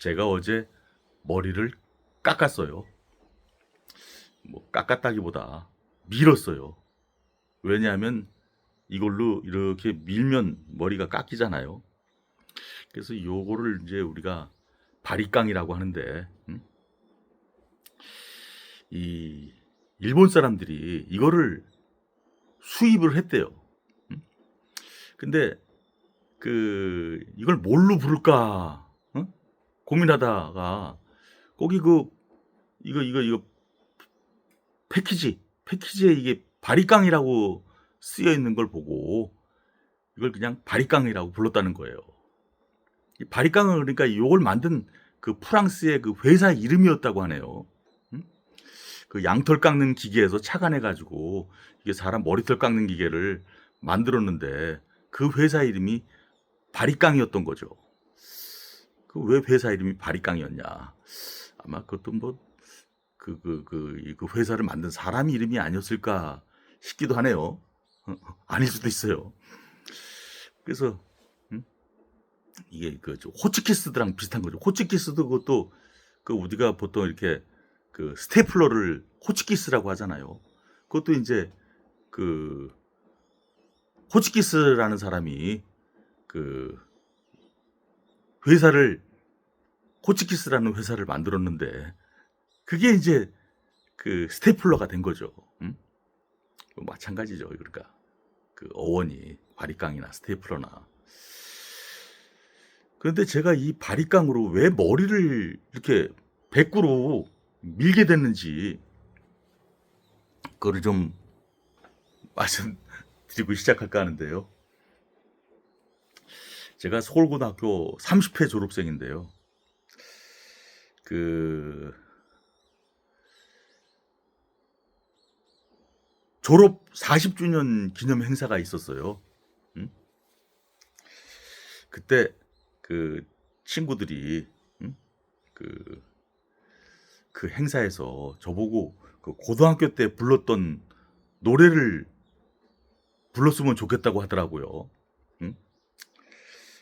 제가 어제 머리를 깎았어요. 뭐 깎았다기보다 밀었어요. 왜냐하면 이걸로 이렇게 밀면 머리가 깎이잖아요. 그래서 요거를 이제 우리가 바리깡이라고 하는데, 이 일본 사람들이 이거를 수입을 했대요. 근데 이걸 뭘로 부를까 고민하다가 거기 이거 패키지에 이게 바리깡이라고 쓰여 있는 걸 보고 이걸 그냥 바리깡이라고 불렀다는 거예요. 이 바리깡은 그러니까 이걸 만든 그 프랑스의 그 회사 이름이었다고 하네요. 그 양털 깎는 기계에서 착안해 가지고 이게 사람 머리털 깎는 기계를 만들었는데 그 회사 이름이 바리깡이었던 거죠. 그 왜 회사 이름이 바리깡이었냐? 아마 그것도 뭐 그 회사를 만든 사람 이름이 아니었을까 싶기도 하네요. 아닐 수도 있어요. 그래서 이게 호치키스랑 비슷한 거죠. 호치키스도 그것도 우리가 보통 이렇게 스테플러를 호치키스라고 하잖아요. 그것도 이제 호치키스라는 사람이 호치키스라는 회사를 만들었는데 그게 이제 스테플러가 된 거죠. 마찬가지죠. 그러니까 어원이 바리깡이나 스테플러나. 그런데 제가 이 바리깡으로 왜 머리를 이렇게 100구로 밀게 됐는지 그거를 좀 말씀드리고 시작할까 하는데요. 제가 서울고등학교 30회 졸업생인데요. 졸업 40주년 기념 행사가 있었어요. 그때 친구들이 그 행사에서 저보고 고등학교 때 불렀던 노래를 불렀으면 좋겠다고 하더라고요.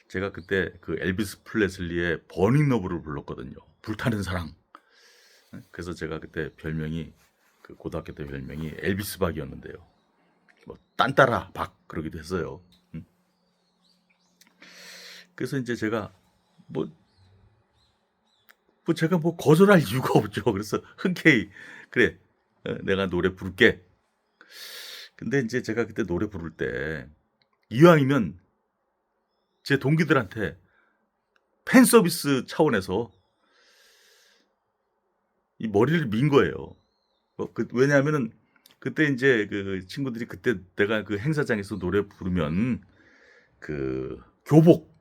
제가 그때 엘비스 프레슬리의 버닝 러브를 불렀거든요. 불타는 사랑. 그래서 제가 그때 별명이 고등학교 때 별명이 엘비스 박이었는데요. 뭐 딴따라 박 그러기도 했어요. 그래서 이제 제가 제가 거절할 이유가 없죠. 그래서 흔쾌히 그래 내가 노래 부를게. 근데 이제 제가 그때 노래 부를 때 이왕이면 제 동기들한테 팬 서비스 차원에서 이 머리를 민 거예요. 왜냐하면은 그때 이제 친구들이 그때 내가 행사장에서 노래 부르면 교복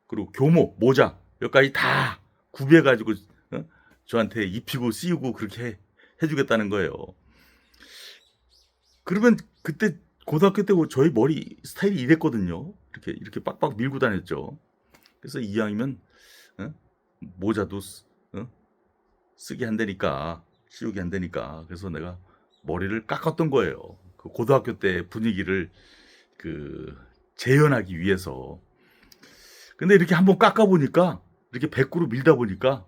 그리고 교모 모자 여기까지 다 구비해 가지고 저한테 입히고 씌우고 그렇게 해주겠다는 거예요. 그러면 그때 고등학교 때 저희 머리 스타일이 이랬거든요. 이렇게 빡빡 밀고 다녔죠. 그래서 이왕이면 모자도 쓰게 한다니까 씌우게 한다니까 그래서 내가 머리를 깎았던 거예요. 고등학교 때 분위기를 재현하기 위해서. 근데 이렇게 한번 깎아보니까 이렇게 100구로 밀다 보니까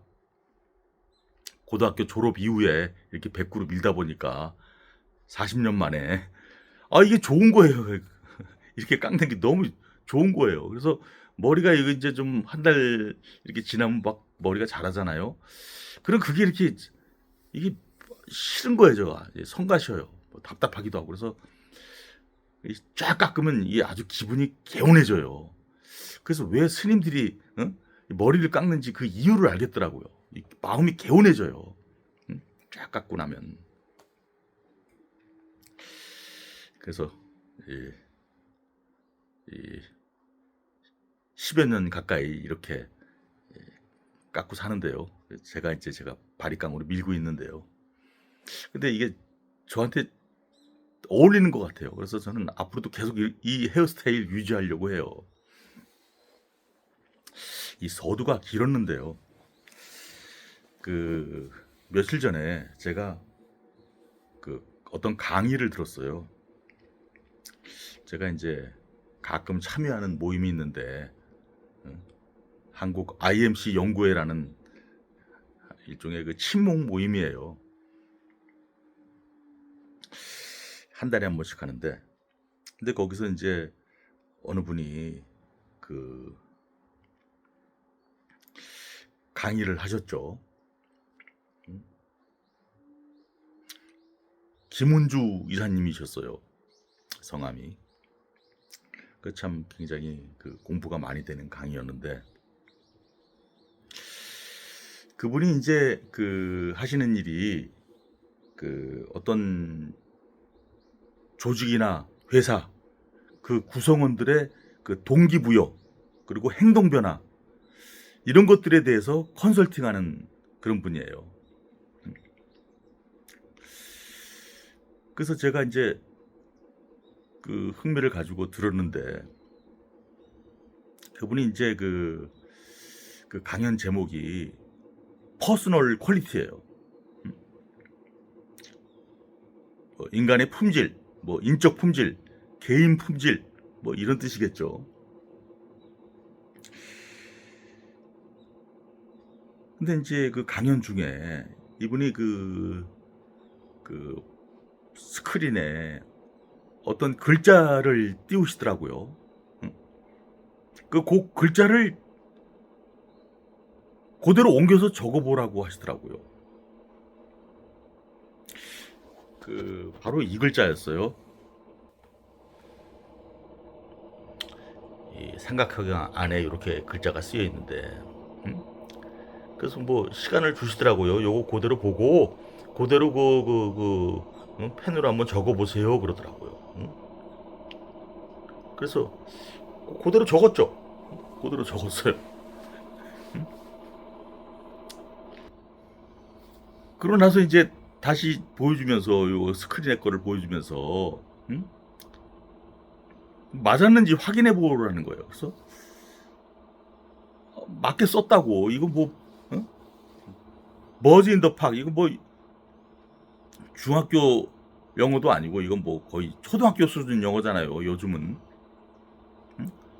고등학교 졸업 이후에 이렇게 100구로 밀다 보니까 40년 만에 이게 좋은 거예요. 이렇게 깎는 게 너무 좋은 거예요. 그래서 머리가 이거 이제 좀 한 달 이렇게 지나면 막 머리가 자라잖아요. 그럼 그게 이게 싫은 거예요. 제가 성가셔요. 답답하기도 하고 그래서 쫙 깎으면 이게 아주 기분이 개운해져요. 그래서 왜 스님들이 머리를 깎는지 그 이유를 알겠더라고요. 마음이 개운해져요. 쫙 깎고 나면. 그래서 10여 년 가까이 이렇게 깎고 사는데요. 제가 바리깡으로 밀고 있는데요. 근데 이게 저한테 어울리는 것 같아요. 그래서 저는 앞으로도 계속 이 헤어스타일 유지하려고 해요. 이 서두가 길었는데요. 며칠 전에 제가 어떤 강의를 들었어요. 제가 이제 가끔 참여하는 모임이 있는데 한국 IMC 연구회라는 일종의 그 친목 모임이에요. 한 달에 한 번씩 하는데, 근데 거기서 이제 어느 분이 그 강의를 하셨죠. 김은주 이사님이셨어요. 성함이. 그 참 굉장히 그 공부가 많이 되는 강의였는데, 그분이 이제 그 하시는 일이 그 어떤 조직이나 회사 그 구성원들의 그 동기부여 그리고 행동 변화 이런 것들에 대해서 컨설팅하는 그런 분이에요. 그래서 제가 이제 그 흥미를 가지고 들었는데, 그분이 이제 그 강연 제목이 퍼스널 퀄리티예요. 인간의 품질, 뭐 인적 품질, 개인 품질, 뭐 이런 뜻이겠죠. 근데 이제 그 강연 중에 이분이 그 스크린에 어떤 글자를 띄우시더라고요. 그 글자를 그대로 옮겨서 적어보라고 하시더라고요. 그 바로 이 글자였어요. 이 삼각형 안에 이렇게 글자가 쓰여 있는데, 그래서 뭐 시간을 주시더라고요. 요거 그대로 보고 그대로 펜으로 한번 적어보세요 그러더라고요. 그래서 그대로 적었죠. 그대로 적었어요. 그러고 나서 이제 다시 보여주면서 요 스크린에 거를 보여주면서 맞았는지 확인해 보라는 거예요. 그래서 맞게 썼다고. 이거 뭐 버즈 인 더 팍, 이거 뭐 중학교 영어도 아니고 이건 뭐 거의 초등학교 수준 영어잖아요. 요즘은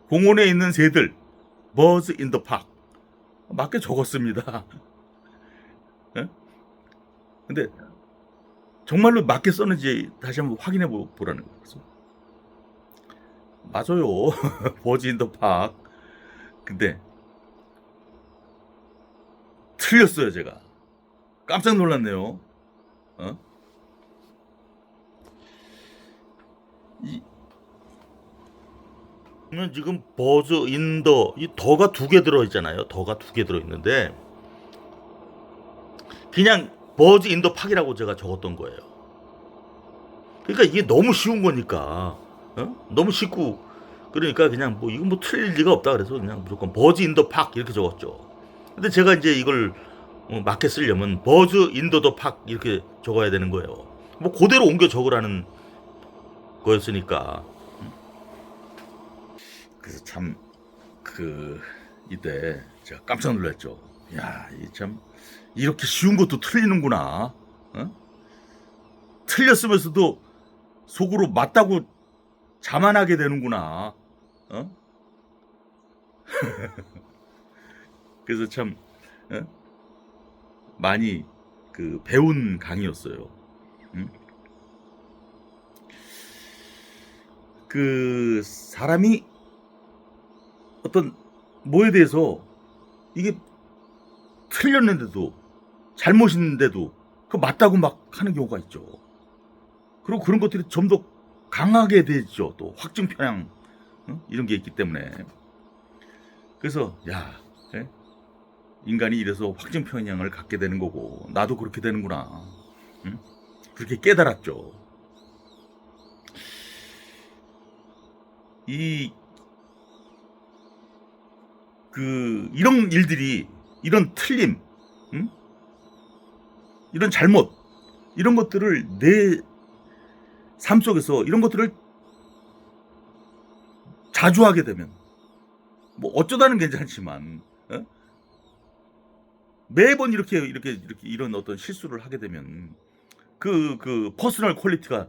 공원에 있는 새들, 버즈 인 더 팍 맞게 적었습니다. 근데 정말로 맞게 썼는지 다시 한번 확인해 보라는 거예요. 그래서 맞아요. 버즈 인 더 팍. 근데 틀렸어요. 제가 깜짝 놀랐네요. 그러면 지금 버즈 인더 이 더가 2개 들어 있잖아요. 더가 2개 들어 있는데 그냥 버즈 인더 팍이라고 제가 적었던 거예요. 그러니까 이게 너무 쉬운 거니까, 너무 쉽고, 그러니까 그냥 뭐 이건 뭐 틀릴 리가 없다 그래서 그냥 무조건 버즈 인더 팍 이렇게 적었죠. 근데 제가 이제 이걸 맞게 쓰려면 버즈 인더 더 팍 이렇게 적어야 되는 거예요. 뭐 그대로 옮겨 적으라는 거였으니까. 그래서 참 이때 제가 깜짝 놀랐죠. 야, 이 참 이렇게 쉬운 것도 틀리는구나. 틀렸으면서도 속으로 맞다고 자만하게 되는구나. 그래서 참 많이 그 배운 강의였어요. 그 사람이 어떤 뭐에 대해서 이게 틀렸는데도 잘못인데도 그 맞다고 막 하는 경우가 있죠. 그리고 그런 것들이 좀 더 강하게 되죠. 또 확증 편향 이런 게 있기 때문에. 그래서 야, 인간이 이래서 확증 편향을 갖게 되는 거고 나도 그렇게 되는구나. 그렇게 깨달았죠. 이런 일들이, 이런 틀림, 이런 잘못, 이런 것들을 내 삶 속에서 이런 것들을 자주 하게 되면, 뭐 어쩌다는 괜찮지만, 매번 이렇게 이런 어떤 실수를 하게 되면 그 퍼스널 퀄리티가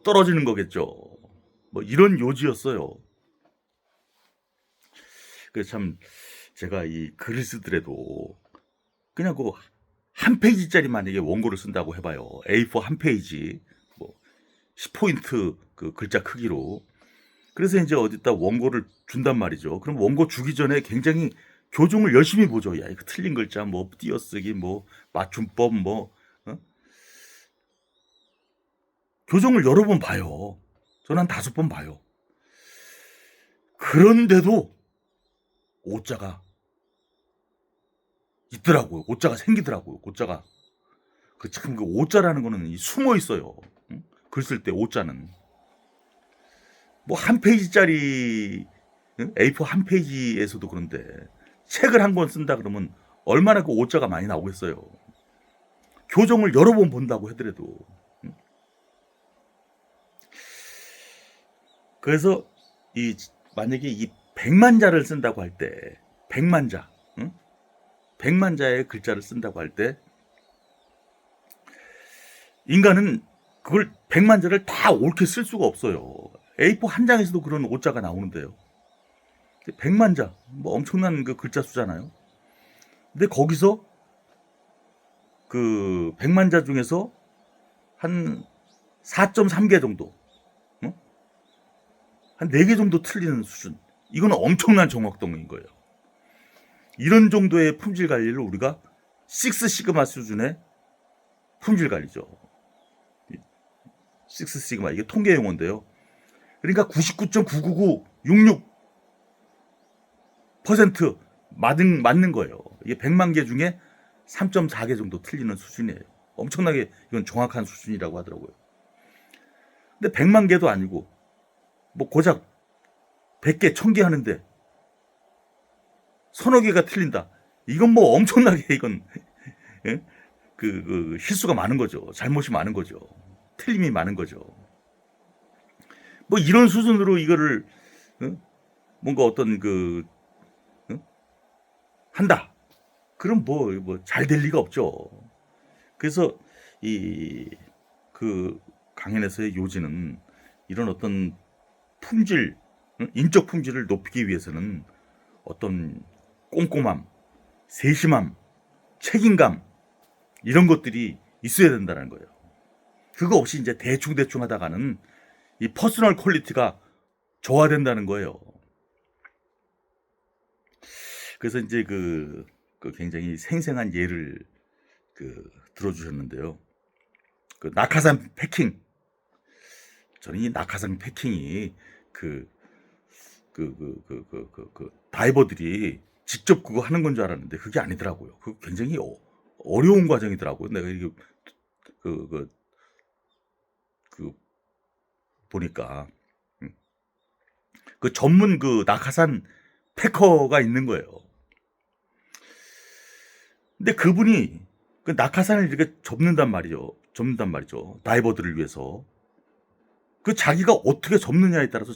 떨어지는 거겠죠. 뭐 이런 요지였어요. 그래서 참 제가 이 글을 쓰더라도 그냥 그 한 페이지짜리 만약에 원고를 쓴다고 해봐요. A4 한 페이지, 뭐 10포인트 그 글자 크기로. 그래서 이제 어디다 원고를 준단 말이죠. 그럼 원고 주기 전에 굉장히 교정을 열심히 보죠. 야, 이거 틀린 글자, 뭐 띄어쓰기, 뭐 맞춤법, 뭐 교정을 여러 번 봐요. 저는 한 5번 봐요. 그런데도 오자가 있더라고요. 오자가 생기더라고요. 오자가. 그 오자라는 거는 숨어 있어요. 글 쓸 때 오자는. 뭐 한 페이지짜리 A4 한 페이지에서도 그런데 책을 한 권 쓴다 그러면 얼마나 그 오자가 많이 나오겠어요. 교정을 여러 번 본다고 하더라도. 그래서 만약에 이 100만 자를 쓴다고 할 때 100만 자 100만 자의 글자를 쓴다고 할 때 인간은 그걸 100만 자를 다 옳게 쓸 수가 없어요. A4 한 장에서도 그런 오자가 나오는데요. 100만 자, 뭐 엄청난 그 글자 수잖아요. 근데 거기서 그 100만 자 중에서 한 4.3개 정도, 한 4개 정도 틀리는 수준. 이거는 엄청난 정확도인 거예요. 이런 정도의 품질 관리를 우리가 6 시그마 수준의 품질 관리죠. 6 시그마, 이게 통계 용어인데요. 그러니까 99.99966% 맞는 거예요. 이게 100만 개 중에 3.4개 정도 틀리는 수준이에요. 엄청나게 이건 정확한 수준이라고 하더라고요. 근데 100만 개도 아니고 뭐 고작 100개, 1000개 하는데 서너 개가 틀린다. 이건 뭐 엄청나게 이건 예? 그 실수가 많은 거죠. 잘못이 많은 거죠. 틀림이 많은 거죠. 뭐 이런 수준으로 이거를 뭔가 어떤 한다. 그럼 뭐 잘 될 리가 없죠. 그래서 그 강연에서의 요지는 이런 어떤 품질, 인적 품질을 높이기 위해서는 어떤 꼼꼼함, 세심함, 책임감 이런 것들이 있어야 된다는 거예요. 그거 없이 이제 대충 하다가는 이 퍼스널 퀄리티가 저하된다는 거예요. 그래서 이제 그 굉장히 생생한 예를 들어주셨는데요. 그 낙하산 패킹. 저는 이 낙하산 패킹이 다이버들이 직접 그거 하는 건 줄 알았는데 그게 아니더라고요. 그거 굉장히 어려운 과정이더라고요. 내가 이게 보니까 그 전문 그 낙하산 패커가 있는 거예요. 근데 그분이 그 낙하산을 이렇게 접는단 말이죠. 다이버들을 위해서. 그 자기가 어떻게 접느냐에 따라서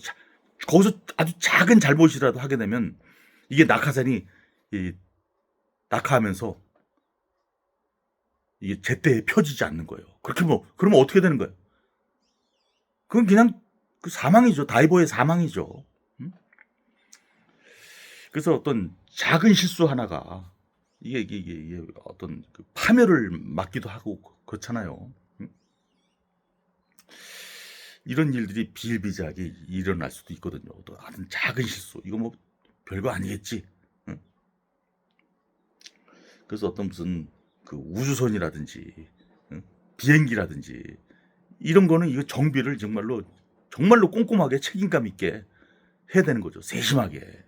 거기서 아주 작은 잘못이라도 하게 되면 이게 낙하산이 낙하하면서 이게 제때에 펴지지 않는 거예요. 그렇게 그러면 어떻게 되는 거예요? 그건 그냥 그 사망이죠. 다이버의 사망이죠. 그래서 어떤 작은 실수 하나가 이게 어떤 파멸을 막기도 하고 그렇잖아요. 이런 일들이 비일비재하게 일어날 수도 있거든요. 또 아주 작은 실수, 이거 뭐 별거 아니겠지. 그래서 어떤 무슨 그 우주선이라든지 비행기라든지 이런 거는 이거 정비를 정말로 꼼꼼하게 책임감 있게 해야 되는 거죠. 세심하게.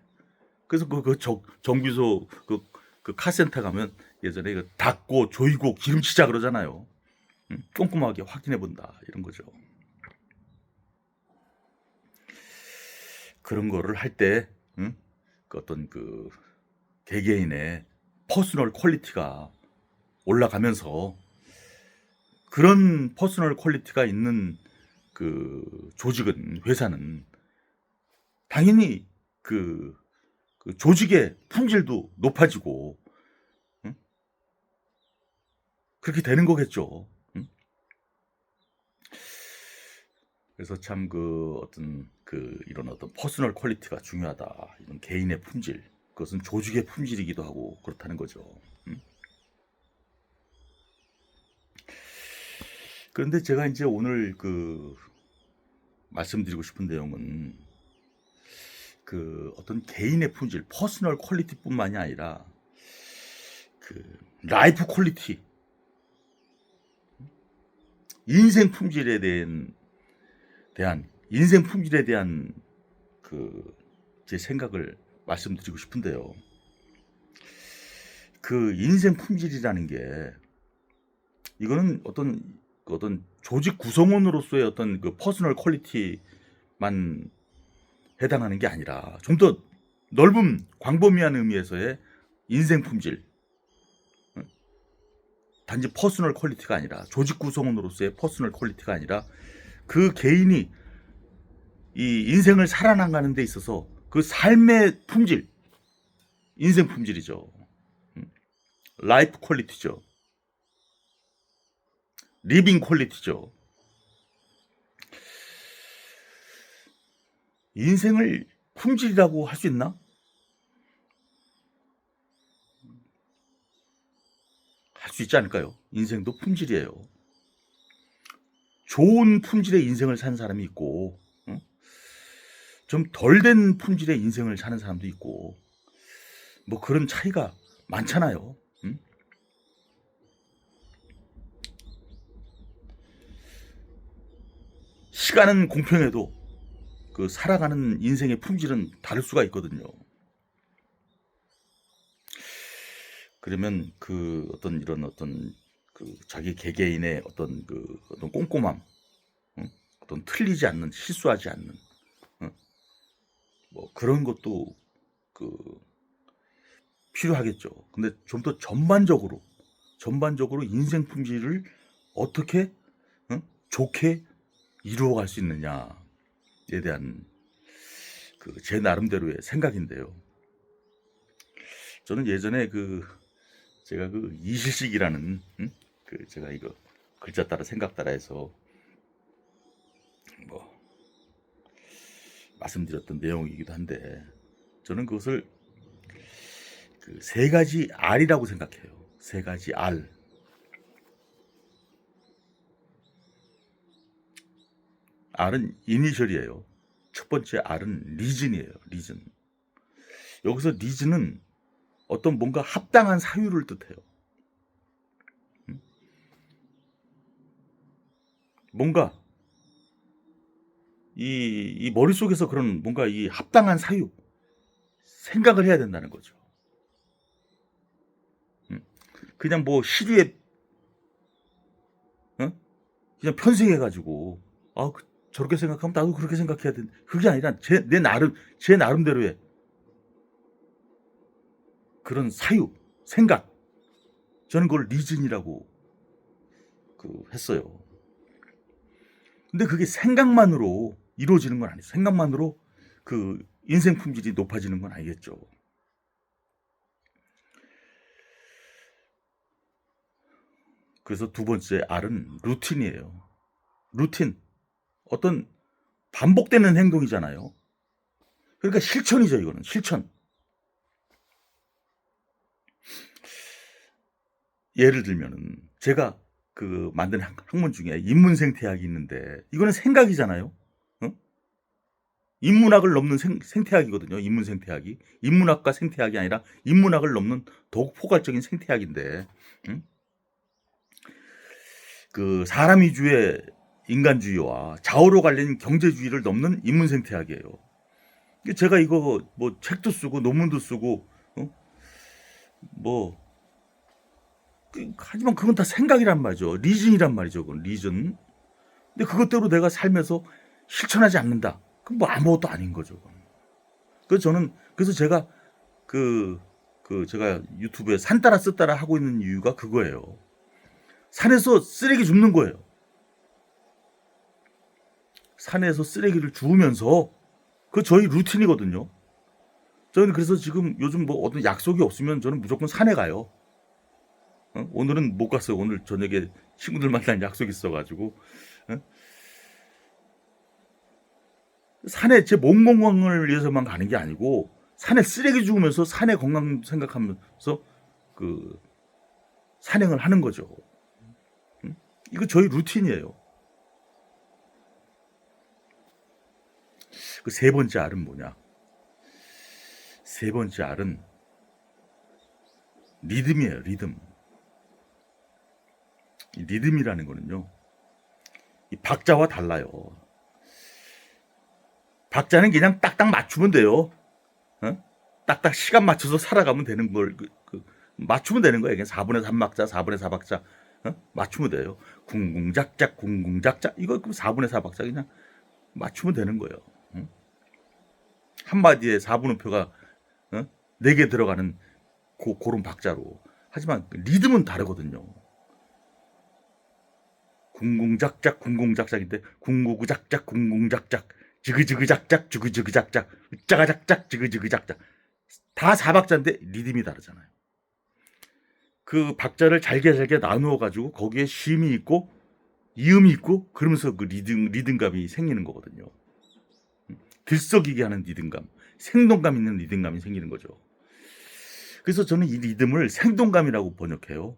그래서 정비소 그 카센터 가면 예전에 이거 닦고 조이고 기름치자 그러잖아요. 꼼꼼하게 확인해 본다 이런 거죠. 그런 거를 할 때 어떤 개개인의 퍼스널 퀄리티가 올라가면서 그런 퍼스널 퀄리티가 있는 조직은, 회사는 당연히 그 조직의 품질도 높아지고 그렇게 되는 거겠죠. 그래서 참 이런 어떤 퍼스널 퀄리티가 중요하다. 이런 개인의 품질. 그것은 조직의 품질이기도 하고 그렇다는 거죠. 그런데 제가 이제 오늘 말씀드리고 싶은 내용은 어떤 개인의 품질, 퍼스널 퀄리티뿐만이 아니라 라이프 퀄리티, 인생 품질에 대한 인생 품질에 대한 제 생각을 말씀드리고 싶은데요. 인생 품질이라는 게 이거는 어떤 조직 구성원으로서의 어떤 퍼스널 퀄리티만 해당하는 게 아니라 좀 더 넓은 광범위한 의미에서의 인생 품질, 단지 퍼스널 퀄리티가 아니라 조직 구성원으로서의 퍼스널 퀄리티가 아니라 그 개인이 이 인생을 살아나가는 데 있어서 그 삶의 품질, 인생 품질이죠. 라이프 퀄리티죠. 리빙 퀄리티죠. 인생을 품질이라고 할 수 있나? 할 수 있지 않을까요? 인생도 품질이에요. 좋은 품질의 인생을 사는 사람이 있고, 좀 덜 된 품질의 인생을 사는 사람도 있고, 뭐 그런 차이가 많잖아요. 시간은 공평해도 살아가는 인생의 품질은 다를 수가 있거든요. 그러면 자기 개개인의 어떤 꼼꼼함, 어떤 틀리지 않는, 실수하지 않는, 뭐 그런 것도 필요하겠죠. 근데 좀 더 전반적으로 인생 품질을 어떻게 좋게 이루어갈 수 있느냐에 대한 제 나름대로의 생각인데요. 저는 예전에 제가 이실식이라는 제가 이거 글자 따라 생각 따라 해서 뭐 말씀드렸던 내용이기도 한데, 저는 그것을 세 가지 R이라고 생각해요. 세 가지 R. R은 이니셜이에요. 첫 번째 R은 리즌이에요. 리즌. 여기서 리즌은 어떤 뭔가 합당한 사유를 뜻해요. 뭔가 이 머릿속에서 그런 뭔가 이 합당한 사유, 생각을 해야 된다는 거죠. 그냥 뭐 시류에 그냥 편승해가지고 저렇게 생각하면 나도 그렇게 생각해야 된다. 그게 아니라 제 나름대로의 그런 사유, 생각. 저는 그걸 리즌이라고 했어요. 근데 그게 생각만으로 이루어지는 건 아니에요. 생각만으로 인생 품질이 높아지는 건 아니겠죠. 그래서 두 번째 R은 루틴이에요. 루틴. 어떤 반복되는 행동이잖아요. 그러니까 실천이죠, 이거는. 실천. 예를 들면은 제가 만든 학문 중에 인문생태학이 있는데, 이거는 생각이잖아요. 인문학을 넘는 생태학이거든요. 인문생태학이. 인문학과 생태학이 아니라 인문학을 넘는 더욱 포괄적인 생태학인데, 사람 위주의 인간주의와 좌우로 갈린 경제주의를 넘는 인문생태학이에요. 제가 이거 뭐 책도 쓰고 논문도 쓰고 하지만 그건 다 생각이란 말이죠. 리즌이란 말이죠. 그건 리즌. 근데 그것대로 내가 살면서 실천하지 않는다. 그럼 뭐 아무것도 아닌 거죠. 그래서 제가 제가 유튜브에 산 따라 쓰 따라 하고 있는 이유가 그거예요. 산에서 쓰레기 줍는 거예요. 산에서 쓰레기를 주우면서 저희 루틴이거든요. 저는 그래서 지금 요즘 뭐 어떤 약속이 없으면 저는 무조건 산에 가요. 오늘은 못 갔어요. 오늘 저녁에 친구들 만날 약속이 있어가지고. 산에 제 몸 건강을 위해서만 가는 게 아니고 산에 쓰레기 죽으면서 산의 건강 생각하면서 그 산행을 하는 거죠. 이거 저희 루틴이에요. 그 세 번째 알은 뭐냐? 세 번째 알은 리듬이에요. 리듬. 이 리듬이라는 거는요, 이 박자와 달라요. 박자는 그냥 딱딱 맞추면 돼요. 딱딱 시간 맞춰서 살아가면 되는 걸 맞추면 되는 거예요. 그냥 4분의 3박자, 4분의 4박자 맞추면 돼요. 궁궁작작, 궁궁작작 이거 4분의 4박자 그냥 맞추면 되는 거예요. 한마디에 4분음표가 4개 들어가는 그런 박자로. 하지만 리듬은 다르거든요. 궁궁작작, 궁궁작작인데 궁구구작작, 궁궁작작, 지그지그작작, 지그지그작작, 짜가작작, 지그지그작작 다 4박자인데 리듬이 다르잖아요. 그 박자를 잘게 나누어 가지고 거기에 쉼이 있고 이음이 있고 그러면서 그 리듬감이 생기는 거거든요. 들썩이게 하는 리듬감, 생동감 있는 리듬감이 생기는 거죠. 그래서 저는 이 리듬을 생동감이라고 번역해요.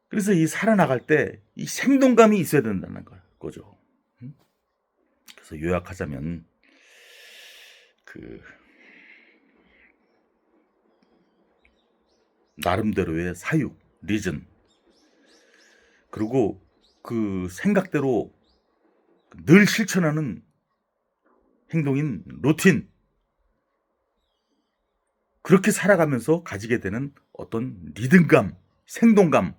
그래서 이 살아나갈 때 이 생동감이 있어야 된다는 거죠. 그래서 요약하자면 그 나름대로의 사육, 리즌, 그리고 그 생각대로 늘 실천하는 행동인 루틴, 그렇게 살아가면서 가지게 되는 어떤 리듬감, 생동감,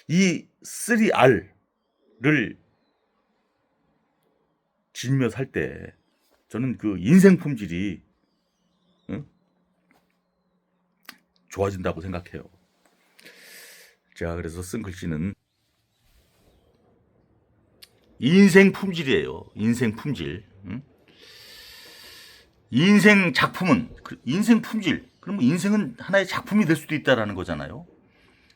이 3R를 지니며 살 때 저는 그 인생 품질이 좋아진다고 생각해요. 제가 그래서 쓴 글씨는 인생 품질이에요. 인생 품질. 인생 작품은 인생 품질. 그럼 인생은 하나의 작품이 될 수도 있다라는 거잖아요.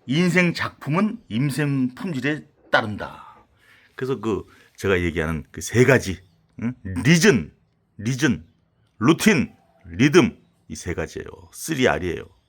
인생 작품은 인생 품질에 따른다. 그래서 제가 얘기하는 그 세 가지, 리즌, 루틴, 리듬, 이 세 가지예요. 3R이에요.